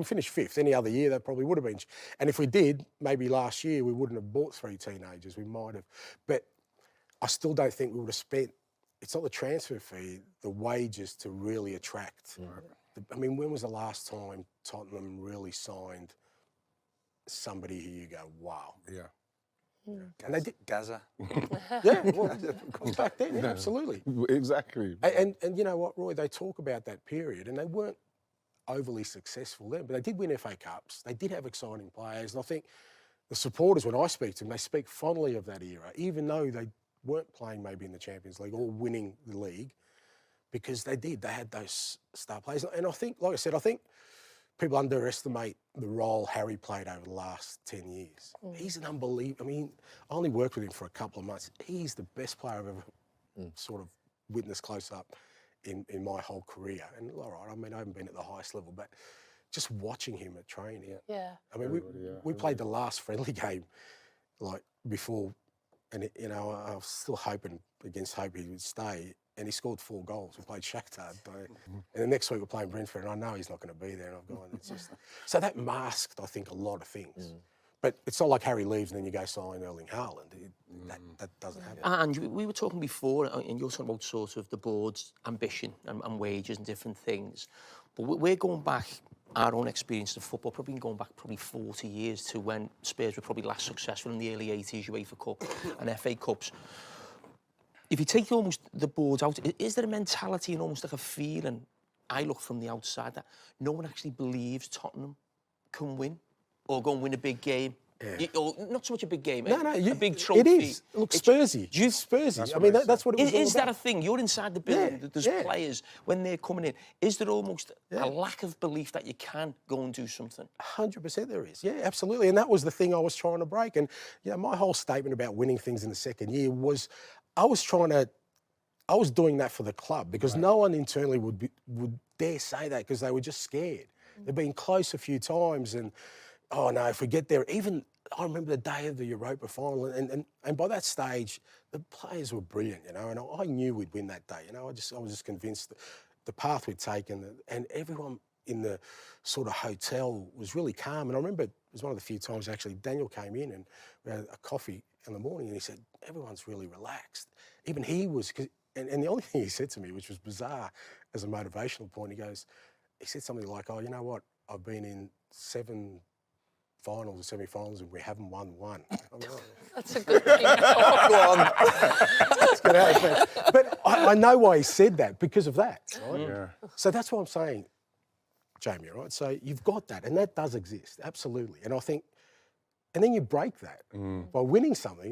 we finished 5th, any other year that probably would have been. And if we did, maybe last year we wouldn't have bought 3 teenagers. We might have, but I still don't think we would have spent. It's not the transfer fee, the wages to really attract. I mean, when was the last time Tottenham really signed somebody who you go, wow? Yeah. And they did. Gaza. Yeah, well, back then, yeah, absolutely. Exactly. And you know what, Roy, they talk about that period, and they weren't overly successful then, but they did win FA Cups. They did have exciting players, and I think the supporters, when I speak to them, they speak fondly of that era, even though they weren't playing maybe in the Champions League or winning the league, because they did. They had those star players. And I think, like I said, I think people underestimate the role Harry played over the last 10 years. He's an unbelievable... I mean, I only worked with him for a couple of months. He's the best player I've ever sort of witnessed close up in my whole career. And all right, I mean, I haven't been at the highest level, but just watching him at training. Yeah. I mean, we played the last friendly game, like, before, and, you know, I was still hoping against hope he would stay, and he scored 4 goals. We played Shakhtar, and the next week we're playing Brentford, and I know he's not going to be there, and I've gone, it's just... So that masked, I think, a lot of things. But it's not like Harry leaves and then you go sign Erling Haaland. That doesn't happen. And we were talking before, and you're talking about sort of the board's ambition and wages and different things. But we're going back, our own experience of football, probably going back 40 years to when Spurs were probably last successful in the early 80s, UEFA Cup and FA Cups. If you take almost the board out, is there a mentality and almost like a feeling, I look from the outside, that no one actually believes Tottenham can win or go and win a big game? Yeah. Or not so much a big game, a big trophy. It is. Look, Spursy. Spursy. I mean, that's what it was all Is about. that a thing? You're inside the building, there's players, when they're coming in. Is there almost a lack of belief that you can go and do something? 100% there is. Yeah, absolutely. And that was the thing I was trying to break. And, you know, my whole statement about winning things in the second year was I was doing that for the club, because no one internally would dare say that, because they were just scared. They've been close a few times, and, oh, no, if we get there, even... I remember the day of the Europa final, and by that stage, the players were brilliant, you know, and I knew we'd win that day, you know. I was just convinced that the path we'd taken, and everyone in the sort of hotel was really calm. And I remember it was one of the few times, actually, Daniel came in and we had a coffee in the morning, and he said, everyone's really relaxed. Even he was, and the only thing he said to me, which was bizarre as a motivational point, he said something like, oh, you know what, I've been in 7 finals or semi-finals and we haven't won one. That's a good thing. Go on. Let's get out of there. But I know why he said that, because of that, right? Yeah. So that's what I'm saying, Jamie, right? So you've got that, and that does exist, absolutely. And I think, and then you break that by winning something.